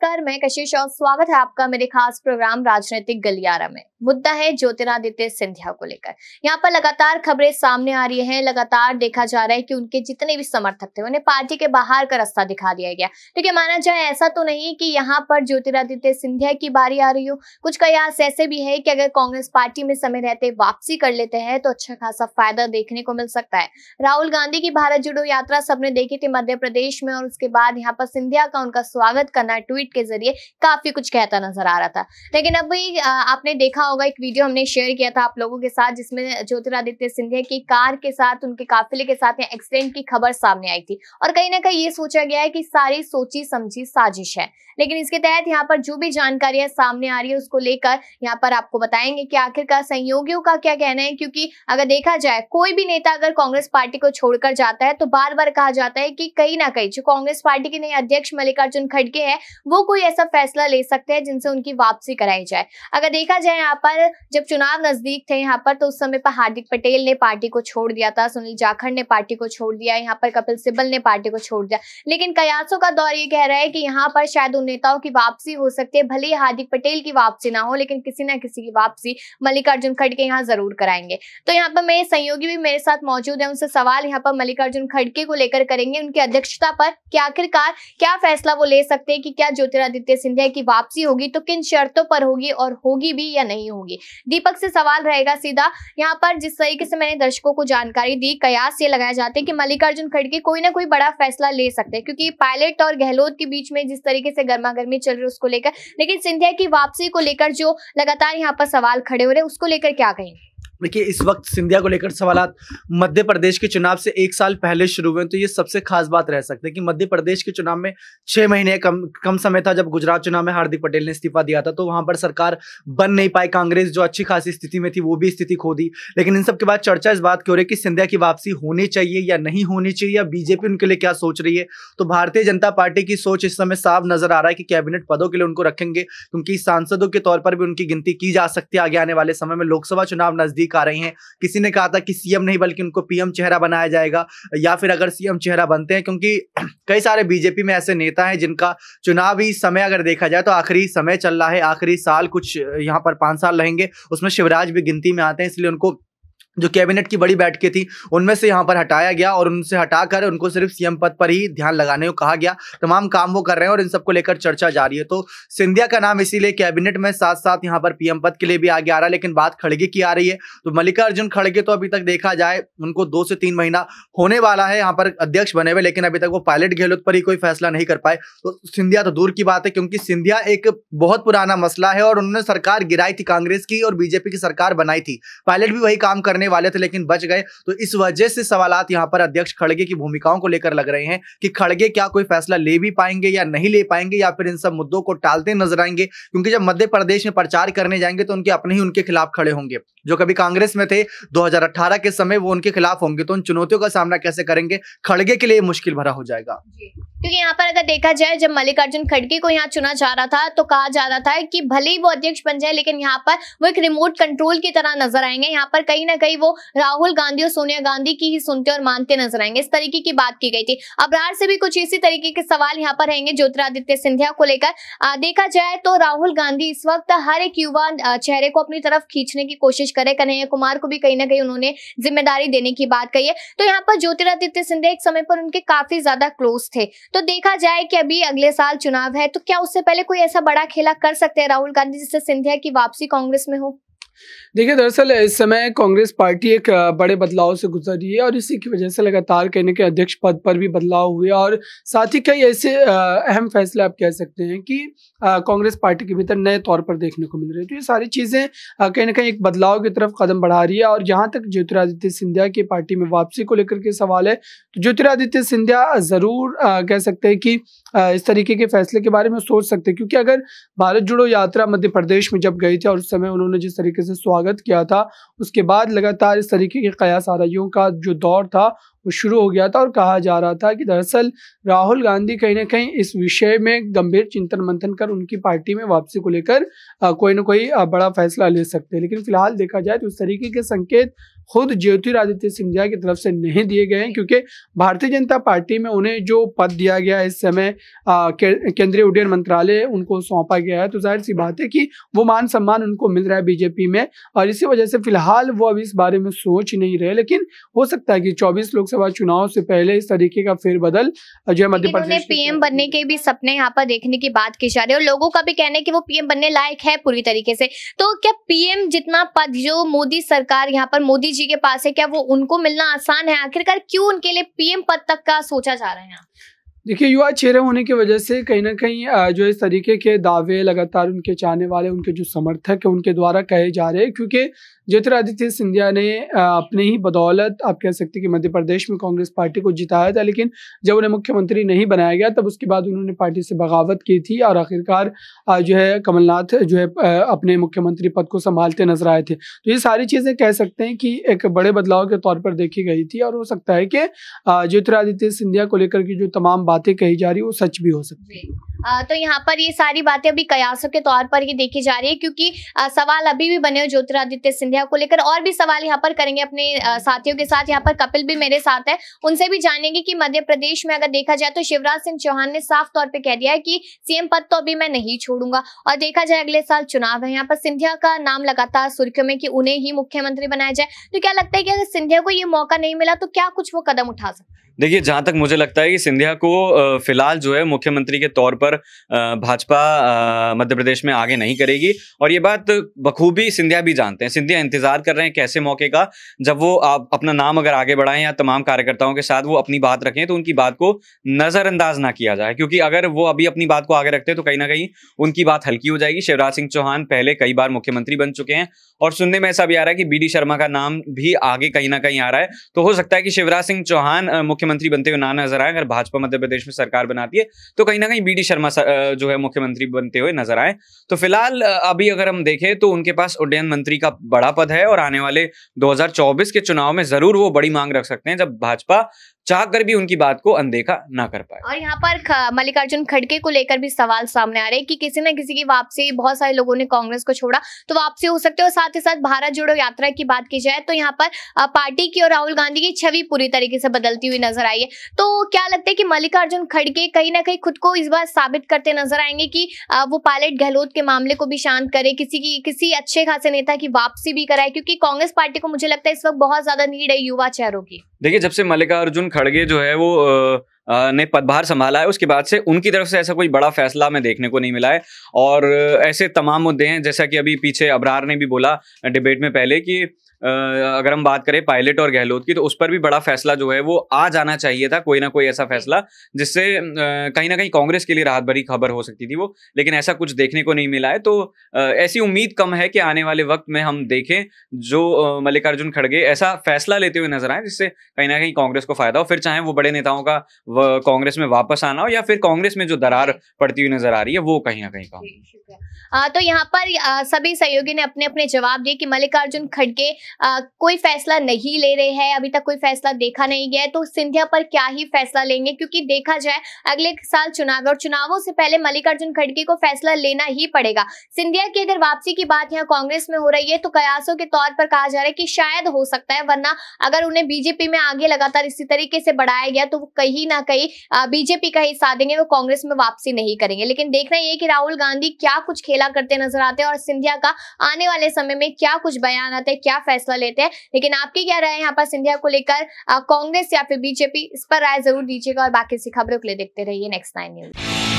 नमस्कार, मैं कशिश और स्वागत है आपका मेरे खास प्रोग्राम राजनीतिक गलियारा में। मुद्दा है ज्योतिरादित्य सिंधिया को लेकर। यहाँ पर लगातार खबरें सामने आ रही हैं। लगातार देखा जा रहा है कि उनके जितने भी समर्थक थे उन्हें पार्टी के बाहर का रास्ता दिखा दिया गया। लेकिन माना जाए ऐसा तो नहीं कि यहाँ पर ज्योतिरादित्य सिंधिया की बारी आ रही हो। कुछ कयास ऐसे भी है कि अगर कांग्रेस पार्टी में समय रहते वापसी कर लेते हैं तो अच्छा खासा फायदा देखने को मिल सकता है। राहुल गांधी की भारत जोड़ो यात्रा सबने देखी थी मध्य प्रदेश में, और उसके बाद यहाँ पर सिंधिया का उनका स्वागत करना ट्वीट के जरिए काफी कुछ कहता नजर आ रहा था। लेकिन अभी आपने देखा होगा, एक वीडियो हमने शेयर किया था आप लोगों के साथ जिसमें ज्योतिरादित्य सिंधिया की कार के साथ, उनके काफिले के साथ एक्सीडेंट की खबर सामने आई थी, और कहीं ना कहीं ये सोचा गया है कि सारी सोची समझी साजिश है। लेकिन इसके तहत यहाँ पर जो भी जानकारियां सामने आ रही है उसको लेकर यहाँ पर आपको बताएंगे कि आखिरकार सहयोगियों का क्या कहना है। क्योंकि अगर देखा जाए कोई भी नेता अगर कांग्रेस पार्टी को छोड़कर जाता है तो बार बार कहा जाता है कि कहीं ना कहीं जो कांग्रेस पार्टी के नए अध्यक्ष मल्लिकार्जुन खड़गे है वो कोई ऐसा फैसला ले सकते हैं जिनसे उनकी वापसी कराई जाए। अगर देखा जाए यहाँ पर जब चुनाव नजदीक थे यहाँ पर, तो उस समय पर हार्दिक पटेल ने पार्टी को छोड़ दिया था, सुनील जाखड़ ने पार्टी को छोड़ दिया, यहाँ पर कपिल सिब्बल ने पार्टी को छोड़ दिया। लेकिन कयासों का दौर ये कह रहा है कि यहाँ पर शायद उन नेताओं की वापसी हो सकती है। भले ही हार्दिक पटेल की वापसी ना हो, लेकिन किसी ना किसी की वापसी मल्लिकार्जुन खड़गे यहाँ जरूर कराएंगे। तो यहाँ पर मेरे सहयोगी भी मेरे साथ मौजूद है, उनसे सवाल यहाँ पर मल्लिकार्जुन खड़गे को लेकर करेंगे, उनकी अध्यक्षता पर कि आखिरकार क्या फैसला वो ले सकते हैं कि क्या ज्योतिरादित्य सिंधिया की वापसी होगी तो किन शर्तों पर होगी, और होगी भी या नहीं होगी। दीपक से सवाल रहेगा सीधा। यहाँ पर जिस तरीके से मैंने दर्शकों को जानकारी दी, कयास ये लगाया जाता है कि मल्लिकार्जुन खड़गे कोई ना कोई बड़ा फैसला ले सकते हैं, क्योंकि पायलट और गहलोत के बीच में जिस तरीके से गर्मागर्मी चल रही है उसको लेकर। लेकिन सिंधिया की वापसी को लेकर जो लगातार यहाँ पर सवाल खड़े हो रहे हैं उसको लेकर क्या कहेंगे? देखिए, इस वक्त सिंधिया को लेकर सवालात मध्य प्रदेश के चुनाव से 1 साल पहले शुरू हुए, तो ये सबसे खास बात रह सकती है कि मध्य प्रदेश के चुनाव में 6 महीने कम समय था। जब गुजरात चुनाव में हार्दिक पटेल ने इस्तीफा दिया था तो वहां पर सरकार बन नहीं पाई। कांग्रेस जो अच्छी खासी स्थिति में थी वो भी स्थिति खो दी। लेकिन इन सब के बाद चर्चा इस बात की हो रही है कि सिंधिया की वापसी होनी चाहिए या नहीं होनी चाहिए, या बीजेपी उनके लिए क्या सोच रही है। तो भारतीय जनता पार्टी की सोच इस समय साफ नजर आ रहा है कि कैबिनेट पदों के लिए उनको रखेंगे, क्योंकि सांसदों के तौर पर भी उनकी गिनती की जा सकती है। आगे आने वाले समय में लोकसभा चुनाव नजदीक आ रहे हैं। किसी ने कहा था कि सीएम नहीं बल्कि उनको पीएम चेहरा बनाया जाएगा, या फिर अगर सीएम चेहरा बनते हैं, क्योंकि कई सारे बीजेपी में ऐसे नेता हैं जिनका चुनावी समय अगर देखा जाए तो आखिरी समय चल रहा है, आखिरी साल कुछ यहाँ पर 5 साल रहेंगे, उसमें शिवराज भी गिनती में आते हैं। इसलिए उनको जो कैबिनेट की बड़ी बैठकें थी उनमें से यहाँ पर हटाया गया और उनसे हटाकर उनको सिर्फ सीएम पद पर ही ध्यान लगाने को कहा गया। तमाम काम वो कर रहे हैं और इन सबको लेकर चर्चा जारी है। तो सिंधिया का नाम इसीलिए कैबिनेट में साथ साथ यहाँ पर पीएम पद के लिए भी आगे आ रहा है। लेकिन बात खड़गे की आ रही है, तो मल्लिकार्जुन खड़गे तो अभी तक देखा जाए उनको 2 से 3 महीना होने वाला है यहाँ पर अध्यक्ष बने हुए, लेकिन अभी तक वो पायलट गहलोत पर ही कोई फैसला नहीं कर पाए। तो सिंधिया तो दूर की बात है, क्योंकि सिंधिया एक बहुत पुराना मसला है और उन्होंने सरकार गिराई थी, कांग्रेस की और बीजेपी की सरकार बनाई थी। पायलट भी वही काम करने वाले थे लेकिन बच गए। तो इस वजह से सवालात यहां पर अध्यक्ष खड़गे की भूमिकाओं को लेकर लग रहे हैं कि खड़गे क्या कोई फैसला ले भी पाएंगे या नहीं ले पाएंगे, या फिर इन सब मुद्दों को टालते नजर आएंगे। क्योंकि जब मध्य प्रदेश में प्रचार करने जाएंगे तो उनके अपने ही उनके खिलाफ खड़े होंगे। जो कभी कांग्रेस में थे 2018 के समय वो उनके खिलाफ होंगे। तो उन चुनौतियों का सामना कैसे करेंगे, खड़गे के लिए मुश्किल भरा हो जाएगा। क्योंकि यहाँ पर अगर देखा जाए जब मल्लिकार्जुन खड़गे को यहाँ चुना जा रहा था तो कहा जा रहा था कि भले ही वो अध्यक्ष बन जाए लेकिन यहाँ पर वो एक रिमोट कंट्रोल की तरह नजर आएंगे। यहाँ पर कहीं ना कहीं वो राहुल गांधी और सोनिया गांधी की ही सुनते और मानते नजर आएंगे, इस तरीके की बात की गई थी। अबरार से भी कुछ इसी तरीके के सवाल यहाँ पर रहेंगे ज्योतिरादित्य सिंधिया को लेकर। देखा जाए तो राहुल गांधी इस वक्त हर एक युवा चेहरे को अपनी तरफ खींचने की कोशिश करे। कन्हैया कुमार को भी कहीं ना कहीं उन्होंने जिम्मेदारी देने की बात कही है। तो यहाँ पर ज्योतिरादित्य सिंधिया एक समय पर उनके काफी ज्यादा क्लोज थे। तो देखा जाए कि अभी अगले साल चुनाव है, तो क्या उससे पहले कोई ऐसा बड़ा खेला कर सकते हैं राहुल गांधी जिससे सिंधिया की वापसी कांग्रेस में हो? देखिए, दरअसल इस समय कांग्रेस पार्टी एक बड़े बदलाव से गुजर रही है और इसी की वजह से लगातार कहने के अध्यक्ष पद पर भी बदलाव हुए और साथ ही कई ऐसे अहम फैसले आप कह सकते हैं कि कांग्रेस पार्टी के भीतर नए तौर पर देखने को मिल रहे हैं। तो ये सारी चीज़ें कहीं ना कहीं एक बदलाव की तरफ कदम बढ़ा रही है। और जहाँ तक ज्योतिरादित्य सिंधिया की पार्टी में वापसी को लेकर के सवाल है, तो ज्योतिरादित्य सिंधिया ज़रूर कह सकते हैं कि इस तरीके के फैसले के बारे में सोच सकते हैं, क्योंकि अगर भारत जोड़ो यात्रा मध्य प्रदेश में जब गई थी और उस समय उन्होंने जिस तरीके से स्वागत किया था, उसके बाद लगातार इस तरीके के कयास आराइयों का जो दौर था वो शुरू हो गया था और कहा जा रहा था कि दरअसल राहुल गांधी कहीं ना कहीं इस विषय में गंभीर चिंतन मंथन कर उनकी पार्टी में वापसी को लेकर कोई ना कोई बड़ा फैसला ले सकते हैं। लेकिन फिलहाल देखा जाए तो उस तरीके के संकेत खुद ज्योतिरादित्य सिंधिया की तरफ से नहीं दिए गए हैं, क्योंकि भारतीय जनता पार्टी में उन्हें जो पद दिया गया इस समय केंद्रीय उड्डयन मंत्रालय उनको सौंपा गया है, तो जाहिर सी बात है कि वो मान सम्मान उनको मिल रहा है बीजेपी में, और इसी वजह से फिलहाल वो अभी इस बारे में सोच नहीं रहे। लेकिन हो सकता है कि 24 लोकसभा चुनाव से पहले इस तरीके का फेरबदल जो है मध्य प्रदेश पीएम बनने के भी सपने यहाँ पर देखने की बात की जा रही है, और लोगों का भी कहना है कि वो पीएम बनने लायक है पूरी तरीके से। तो क्या पीएम जितना पद जो मोदी सरकार यहाँ पर मोदी जी के पास है, क्या वो उनको मिलना आसान है? आखिरकार क्यों उनके लिए पीएम पद तक का सोचा जा रहा है? देखिए, युवा चेहरे होने की वजह से कहीं ना कहीं जो इस तरीके के दावे लगातार उनके चाहने वाले, उनके जो समर्थक है उनके द्वारा कहे जा रहे हैं, क्योंकि ज्योतिरादित्य सिंधिया ने अपने ही बदौलत आप कह सकते हैं कि मध्य प्रदेश में कांग्रेस पार्टी को जिताया था, लेकिन जब उन्हें मुख्यमंत्री नहीं बनाया गया तब उसके बाद उन्होंने पार्टी से बगावत की थी, और आखिरकार जो है कमलनाथ जो है अपने मुख्यमंत्री पद को संभालते नजर आए थे। तो ये सारी चीज़ें कह सकते हैं कि एक बड़े बदलाव के तौर पर देखी गई थी, और हो सकता है कि ज्योतिरादित्य सिंधिया को लेकर की जो तमाम बातें कही जा रही है वो सच भी हो सकती है। तो यहाँ पर ये सारी बातें अभी कयासों के तौर पर ही देखी जा रही है, क्योंकि सवाल अभी भी बने हुए ज्योतिरादित्य सिंधिया को लेकर। और भी सवाल यहाँ पर करेंगे अपने साथियों के साथ। यहाँ पर कपिल भी मेरे साथ है, उनसे भी जानेंगे कि मध्य प्रदेश में अगर देखा जाए तो शिवराज सिंह चौहान ने साफ तौर पे कह दिया है कि सीएम पद तो अभी मैं नहीं छोड़ूंगा, और देखा जाए अगले साल चुनाव है। यहाँ पर सिंधिया का नाम लगातार सुर्खियों में कि उन्हें ही मुख्यमंत्री बनाया जाए। तो क्या लगता है कि अगर सिंधिया को ये मौका नहीं मिला तो क्या कुछ वो कदम उठा सकते? देखिए, जहां तक मुझे लगता है कि सिंधिया को फिलहाल जो है मुख्यमंत्री के तौर पर भाजपा मध्य प्रदेश में आगे नहीं करेगी, और ये बात बखूबी सिंधिया भी जानते हैं। सिंधिया इंतजार कर रहे हैं कैसे मौके का, जब वो अपना नाम अगर आगे बढ़ाएं या तमाम कार्यकर्ताओं के साथ वो अपनी बात रखें तो उनकी बात को नजरअंदाज ना किया जाए, क्योंकि अगर वो अभी अपनी बात को आगे रखते हैं तो कहीं ना कहीं उनकी बात हल्की हो जाएगी। शिवराज सिंह चौहान पहले कई बार मुख्यमंत्री बन चुके हैं, और सुनने में ऐसा भी आ रहा है कि बीडी शर्मा का नाम भी आगे कहीं ना कहीं आ रहा है। तो हो सकता है कि शिवराज सिंह चौहान मुख्यमंत्री बनते हुए ना नजर आए। अगर भाजपा मध्य प्रदेश में सरकार बनाती है तो कहीं ना कहीं बीडी शर्मा जो है मुख्यमंत्री बनते हुए नजर आए। तो फिलहाल अभी अगर हम देखें तो उनके पास उड्डयन मंत्री का बड़ा पद है, और आने वाले 2024 के चुनाव में जरूर वो बड़ी मांग रख सकते हैं, जब भाजपा चाहकर भी उनकी बात को अनदेखा ना कर पाए। और यहाँ पर मल्लिकार्जुन खड़गे को लेकर भी सवाल सामने आ रहे हैं कि किसी न किसी की वापसी, बहुत सारे लोगों ने कांग्रेस को छोड़ा तो वापसी हो सकती है। और साथ ही साथ भारत जोड़ो यात्रा की बात की जाए तो यहाँ पर पार्टी की और राहुल गांधी की छवि पूरी तरीके से बदलती हुई नजर आई है। तो क्या लगता है कि मल्लिकार्जुन खड़गे कहीं ना कहीं खुद को इस बार साबित करते नजर आएंगे कि वो पायलट गहलोत के मामले को भी शांत करे, किसी अच्छे खासे नेता की वापसी भी कराए, क्योंकि कांग्रेस पार्टी को मुझे लगता है इस वक्त बहुत ज्यादा नीड है युवा चेहरों की। देखिए, जब से मल्लिकार्जुन खड़गे जो है वो ने पदभार संभाला है उसके बाद से उनकी तरफ से ऐसा कोई बड़ा फैसला हमें देखने को नहीं मिला है, और ऐसे तमाम मुद्दे हैं जैसा कि अभी पीछे अबरार ने भी बोला डिबेट में पहले कि अगर हम बात करें पायलट और गहलोत की तो उस पर भी बड़ा फैसला जो है वो आ जाना चाहिए था, कोई ना कोई ऐसा फैसला जिससे कहीं ना कहीं कांग्रेस के लिए राहत भरी खबर हो सकती थी वो, लेकिन ऐसा कुछ देखने को नहीं मिला है। तो ऐसी उम्मीद कम है कि आने वाले वक्त में हम देखें जो मल्लिकार्जुन खड़गे ऐसा फैसला लेते हुए नजर आए जिससे कहीं ना कहीं कांग्रेस को फायदा हो, फिर चाहे वो बड़े नेताओं का कांग्रेस में वापस आना हो या फिर कांग्रेस में जो दरार पड़ती हुई नजर आ रही है वो कहीं ना कहीं कम। तो यहाँ पर सभी सहयोगी ने अपने अपने जवाब दिए कि मल्लिकार्जुन खड़गे कोई फैसला नहीं ले रहे हैं, अभी तक कोई फैसला देखा नहीं गया है, तो सिंधिया पर क्या ही फैसला लेंगे, क्योंकि देखा जाए अगले साल चुनाव और चुनावों से पहले मल्लिकार्जुन खड़गे को फैसला लेना ही पड़ेगा। सिंधिया की अगर वापसी की बात यहाँ कांग्रेस में हो रही है तो कयासों के तौर पर कहा जा रहा है कि शायद हो सकता है, वरना अगर उन्हें बीजेपी में आगे लगातार इसी तरीके से बढ़ाया गया तो वो कहीं ना कहीं बीजेपी का ही साथ देंगे, वो कांग्रेस में वापसी नहीं करेंगे। लेकिन देखना ये कि राहुल गांधी क्या कुछ खेला करते नजर आते हैं और सिंधिया का आने वाले समय में क्या कुछ बयान आते हैं, क्या फैसला लेते हैं। लेकिन आपकी क्या राय है यहाँ पर सिंधिया को लेकर, कांग्रेस या फिर बीजेपी, इस पर राय जरूर दीजिएगा। और बाकी सी खबरों के लिए देखते रहिए नेक्स्ट 9 न्यूज।